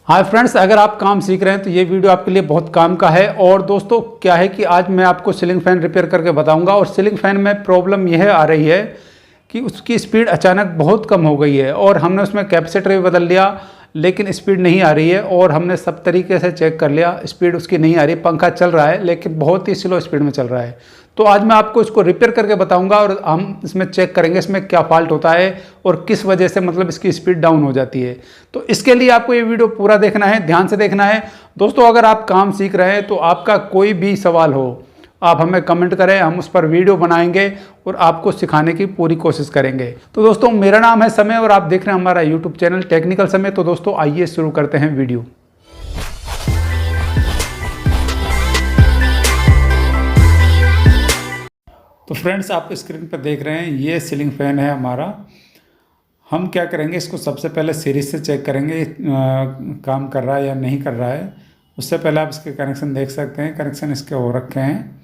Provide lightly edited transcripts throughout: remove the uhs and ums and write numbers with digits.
Hi friends, अगर आप काम सीख रहे हैं तो ये वीडियो आपके लिए बहुत काम का है। और दोस्तों क्या है कि आज मैं आपको सीलिंग फ़ैन रिपेयर करके बताऊंगा। और सीलिंग फ़ैन में प्रॉब्लम यह आ रही है कि उसकी स्पीड अचानक बहुत कम हो गई है और हमने उसमें कैपेसिटर भी बदल लिया लेकिन स्पीड नहीं आ रही है। और हमने सब तरीके से चेक कर लिया, स्पीड उसकी नहीं आ रही। पंखा चल रहा है लेकिन बहुत ही स्लो स्पीड में चल रहा है। तो आज मैं आपको इसको रिपेयर करके बताऊंगा और हम इसमें चेक करेंगे इसमें क्या फॉल्ट होता है और किस वजह से मतलब इसकी स्पीड डाउन हो जाती है। तो इसके लिए आपको ये वीडियो पूरा देखना है, ध्यान से देखना है। दोस्तों अगर आप काम सीख रहे हैं तो आपका कोई भी सवाल हो आप हमें कमेंट करें, हम उस पर वीडियो बनाएंगे और आपको सिखाने की पूरी कोशिश करेंगे। तो दोस्तों मेरा नाम है समय और आप देख रहे हैं हमारा यूट्यूब चैनल टेक्निकल समय। तो दोस्तों आइए शुरू करते हैं वीडियो। तो फ्रेंड्स आप स्क्रीन पर देख रहे हैं ये सीलिंग फैन है हमारा। हम क्या करेंगे, इसको सबसे पहले सीरीज से चेक करेंगे काम कर रहा है या नहीं कर रहा है। उससे पहले आप इसके कनेक्शन देख सकते हैं, कनेक्शन इसके हो रखे हैं।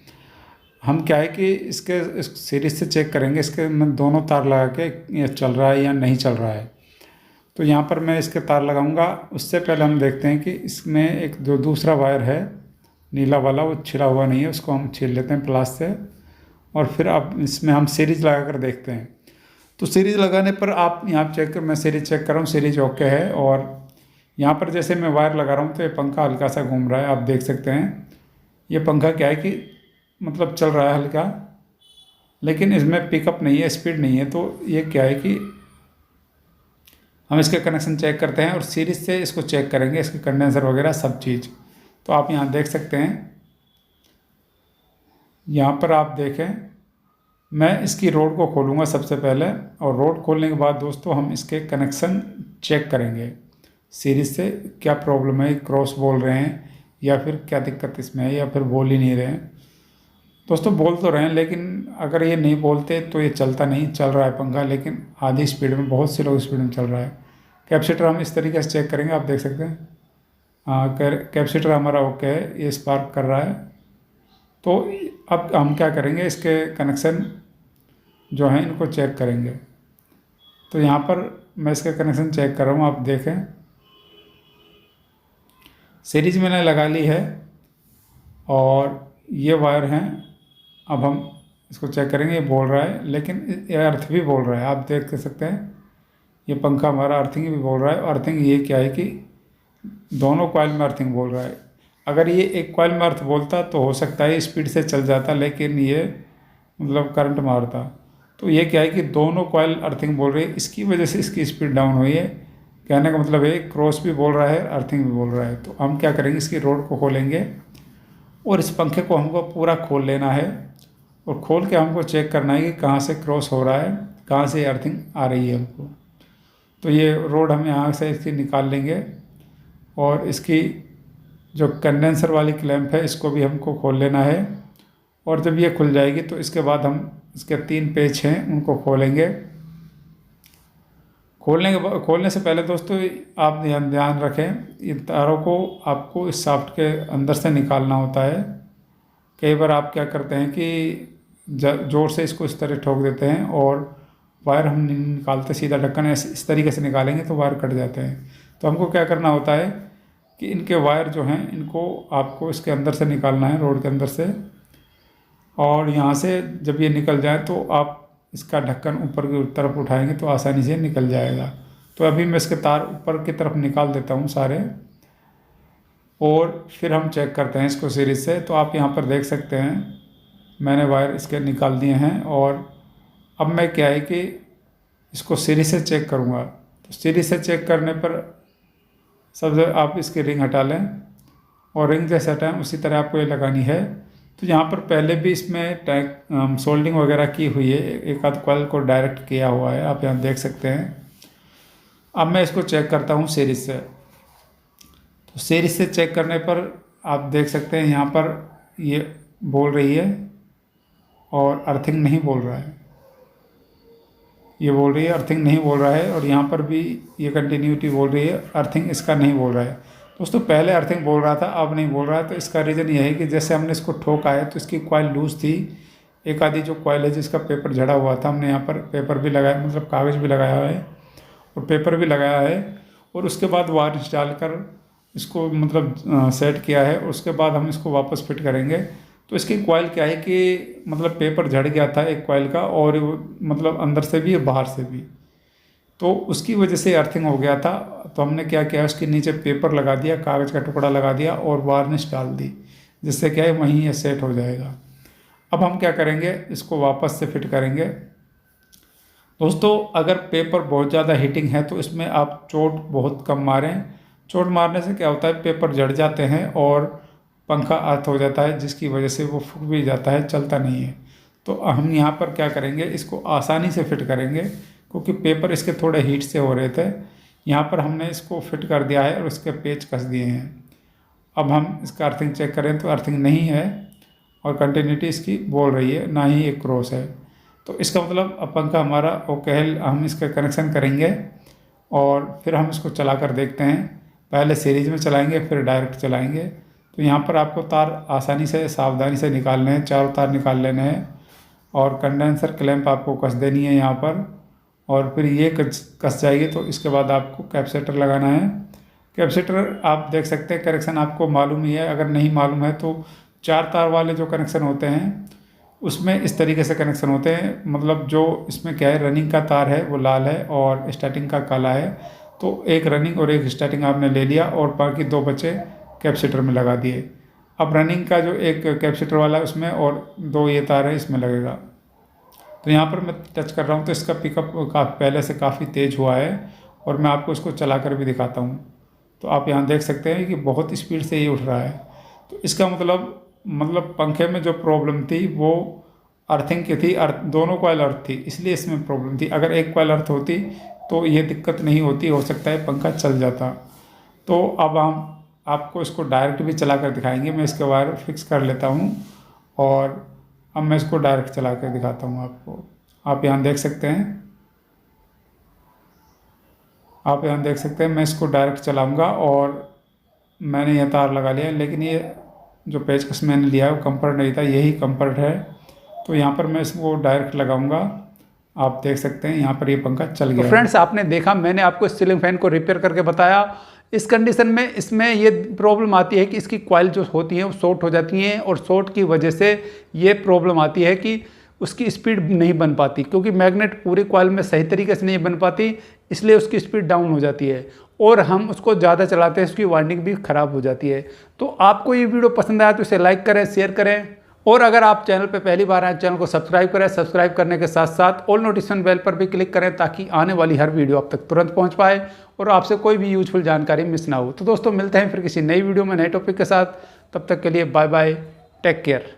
हम क्या है कि इसके सीरीज से चेक करेंगे इसके में दोनों तार लगा के ये चल रहा है या नहीं चल रहा है। तो यहाँ पर मैं इसके तार लगाऊंगा। उससे पहले हम देखते हैं कि इसमें एक जो दूसरा वायर है नीला वाला वो छिला हुआ नहीं है, उसको हम छील लेते हैं प्लास से। और फिर अब इसमें हम सीरीज लगा कर देखते हैं। तो सीरीज लगाने पर आप यहाँ चेक कर, मैं सीरीज चेक कर रहा हूँ, सीरीज ओके है। और यहाँ पर जैसे मैं वायर लगा रहा हूँ तो ये पंखा हल्का सा घूम रहा है, आप देख सकते हैं। ये पंखा क्या है कि मतलब चल रहा है हल्का, लेकिन इसमें पिकअप नहीं है, स्पीड नहीं है। तो ये क्या है कि हम इसके कनेक्शन चेक करते हैं और सीरीज से इसको चेक करेंगे, इसके कंडेंसर वगैरह सब चीज़। तो आप यहाँ देख सकते हैं, यहाँ पर आप देखें मैं इसकी रोड को खोलूँगा सबसे पहले। और रोड खोलने के बाद दोस्तों हम इसके कनेक्शन चेक करेंगे सीरीज से, क्या प्रॉब्लम है, क्रॉस बोल रहे हैं या फिर क्या दिक्कत इसमें है, या फिर बोल ही नहीं रहे हैं। दोस्तों बोल तो रहे हैं लेकिन अगर ये नहीं बोलते तो ये चलता नहीं, चल रहा है पंखा लेकिन आधी स्पीड में, बहुत स्लो स्पीड में चल रहा है। कैपेसिटर हम इस तरीके से चेक करेंगे, आप देख सकते हैं। हाँ, कैपेसिटर हमारा ओके है, ये स्पार्क कर रहा है। तो अब हम क्या करेंगे, इसके कनेक्शन जो हैं इनको चेक करेंगे। तो यहाँ पर मैं इसका कनेक्शन चेक कर रहा हूँ, आप देखें सीरीज मैंने लगा ली है और ये वायर हैं। अब हम इसको चेक करेंगे, ये बोल रहा है लेकिन ये अर्थ भी बोल रहा है, आप देख सकते हैं। ये पंखा हमारा अर्थिंग भी बोल रहा है। अर्थिंग ये क्या है कि दोनों कॉइल में अर्थिंग बोल रहा है। अगर ये एक कॉइल में अर्थ बोलता तो हो सकता है स्पीड से चल जाता, लेकिन ये मतलब करंट मारता। तो ये क्या है कि दोनों कॉइल अर्थिंग बोल रही है, इसकी वजह से इसकी स्पीड डाउन हुई है। कहने का मतलब है क्रॉस भी बोल रहा है, अर्थिंग भी बोल रहा है। तो हम क्या करेंगे, इसकी रोड को खोलेंगे और इस पंखे को हमको पूरा खोल लेना है। और खोल के हमको चेक करना है कि कहाँ से क्रॉस हो रहा है, कहाँ से अर्थिंग आ रही है हमको। तो ये रोड हम यहाँ से इसकी निकाल लेंगे और इसकी जो कंडेंसर वाली क्लैंप है इसको भी हमको खोल लेना है। और जब ये खुल जाएगी तो इसके बाद हम इसके 3 पेच हैं उनको खोलेंगे। खोलने से पहले दोस्तों आप ध्यान रखें, इन तारों को आपको इस शाफ्ट के अंदर से निकालना होता है। कई बार आप क्या करते हैं कि जोर से इसको इस तरह ठोक देते हैं और वायर हम नहीं निकालते, सीधा ढक्कन इस तरीके से निकालेंगे तो वायर कट जाते हैं। तो हमको क्या करना होता है कि इनके वायर जो हैं इनको आपको इसके अंदर से निकालना है, रोड के अंदर से। और यहाँ से जब ये निकल जाए तो आप इसका ढक्कन ऊपर की तरफ उठाएंगे तो आसानी से निकल जाएगा। तो अभी मैं इसके तार ऊपर की तरफ निकाल देता हूँ सारे, और फिर हम चेक करते हैं इसको सीरीज से। तो आप यहाँ पर देख सकते हैं मैंने वायर इसके निकाल दिए हैं। और अब मैं क्या है कि इसको सीरीज से चेक करूँगा। तो सीरीज से चेक करने पर सबसे आप इसकी रिंग हटा लें और रिंग जैसे हटाएं उसी तरह आपको ये लगानी है। तो यहाँ पर पहले भी इसमें टैग सोल्डिंग वगैरह की हुई है, एक आध कॉइल को डायरेक्ट किया हुआ है, आप यहाँ देख सकते हैं। अब मैं इसको चेक करता हूँ सीरीज से। तो सीरीज से चेक करने पर आप देख सकते हैं यहाँ पर ये बोल रही है और अर्थिंग नहीं बोल रहा है। ये बोल रही है अर्थिंग नहीं बोल रहा है, और यहाँ पर भी ये कंटिन्यूटी बोल रही है, अर्थिंग इसका नहीं बोल रहा है। दोस्तों पहले अर्थिंग बोल रहा था, अब नहीं बोल रहा है। तो इसका रीज़न ये है कि जैसे हमने इसको ठोका है तो इसकी कॉइल लूज़ थी। एक आधी जो कॉइल है जिसका पेपर झड़ा हुआ था, हमने यहाँ पर पेपर भी लगाया, मतलब कागज़ भी लगाया है और पेपर भी लगाया है। और उसके बाद वार्निश डालकर इसको मतलब सेट किया है। उसके बाद हम इसको वापस फिट करेंगे। तो इसकी कॉइल क्या है कि मतलब पेपर झड़ गया था एक कॉइल का, और मतलब अंदर से भी बाहर से भी, तो उसकी वजह से अर्थिंग हो गया था। तो हमने क्या किया, उसके नीचे पेपर लगा दिया, कागज़ का टुकड़ा लगा दिया और वार्निश डाल दी, जिससे क्या है वहीं ये सेट हो जाएगा। अब हम क्या करेंगे, इसको वापस से फिट करेंगे। दोस्तों, अगर पेपर बहुत ज़्यादा हीटिंग है तो इसमें आप चोट बहुत कम मारें। चोट मारने से क्या होता है, पेपर जड़ जाते हैं और पंखा अर्थ हो जाता है, जिसकी वजह से वो फूक भी जाता है, चलता नहीं है। तो हम यहाँ पर क्या करेंगे, इसको आसानी से फिट करेंगे, क्योंकि पेपर इसके थोड़े हीट से हो रहे थे। यहाँ पर हमने इसको फिट कर दिया है और इसके पेच कस दिए हैं। अब हम इसका अर्थिंग चेक करें तो अर्थिंग नहीं है, और कंटिन्यूटी इसकी बोल रही है, ना ही एक क्रॉस है। तो इसका मतलब अब पंखा हमारा ओके है। हम इसका कनेक्शन करेंगे और फिर हम इसको चला कर देखते हैं। पहले सीरीज में चलाएंगे, फिर डायरेक्ट चलाएंगे। तो यहाँ पर आपको तार आसानी से सावधानी से निकालने हैं, चारों तार निकाल लेने हैं, और कंडेंसर क्लैंप आपको कस देनी है यहाँ पर, और फिर ये कस जाएगी। तो इसके बाद आपको कैपेसिटर लगाना है। कैपेसिटर आप देख सकते हैं, कनेक्शन आपको मालूम ही है। अगर नहीं मालूम है तो 4 तार वाले जो कनेक्शन होते हैं उसमें इस तरीके से कनेक्शन होते हैं। मतलब जो इसमें क्या है, रनिंग का तार है वो लाल है और स्टार्टिंग का काला है। तो एक रनिंग और एक स्टार्टिंग आपने ले लिया और बाकी 2 बचे कैपेसिटर में लगा दिए। अब रनिंग का जो एक कैपेसिटर वाला है उसमें, और 2 ये तार है इसमें लगेगा। तो यहाँ पर मैं टच कर रहा हूँ तो इसका पिकअप पहले से काफ़ी तेज़ हुआ है, और मैं आपको इसको चला कर भी दिखाता हूँ। तो आप यहाँ देख सकते हैं कि बहुत स्पीड से ये उठ रहा है। तो इसका मतलब पंखे में जो प्रॉब्लम थी वो अर्थिंग की थी। दोनों कॉइल अर्थ थी, इसलिए इसमें प्रॉब्लम थी। अगर एक कॉइल अर्थ होती तो ये दिक्कत नहीं होती, हो सकता है पंखा चल जाता। तो अब हम आपको इसको डायरेक्ट भी चला कर दिखाएंगे। मैं इसके वायर फिक्स कर लेता हूँ, और अब मैं इसको डायरेक्ट चला कर दिखाता हूँ आपको। आप यहाँ देख सकते हैं, मैं इसको डायरेक्ट चलाऊँगा, और मैंने यह तार लगा लिया, लेकिन ये जो पेचकस मैंने लिया है वो कंफर्ट नहीं था, यही कंफर्ट है। तो यहाँ पर मैं इसको डायरेक्ट लगाऊंगा। आप देख सकते हैं यहाँ पर ये पंखा चल गया। तो फ्रेंड्स, आपने देखा, मैंने आपको इस सीलिंग फैन को रिपेयर करके बताया। इस कंडीशन में इसमें ये प्रॉब्लम आती है कि इसकी कॉइल जो होती है वो शॉर्ट हो जाती हैं, और शॉर्ट की वजह से ये प्रॉब्लम आती है कि उसकी स्पीड नहीं बन पाती, क्योंकि मैग्नेट पूरी कॉइल में सही तरीके से नहीं बन पाती, इसलिए उसकी स्पीड डाउन हो जाती है, और हम उसको ज़्यादा चलाते हैं, उसकी वाइंडिंग भी ख़राब हो जाती है। तो आपको ये वीडियो पसंद आया तो इसे लाइक करें, शेयर करें, और अगर आप चैनल पे पहली बार आए, चैनल को सब्सक्राइब करें। सब्सक्राइब करने के साथ साथ ऑल नोटिफिकेशन बेल पर भी क्लिक करें, ताकि आने वाली हर वीडियो आप तक तुरंत पहुंच पाए और आपसे कोई भी यूजफुल जानकारी मिस ना हो। तो दोस्तों, मिलते हैं फिर किसी नई वीडियो में नए टॉपिक के साथ। तब तक के लिए बाय बाय, टेक केयर।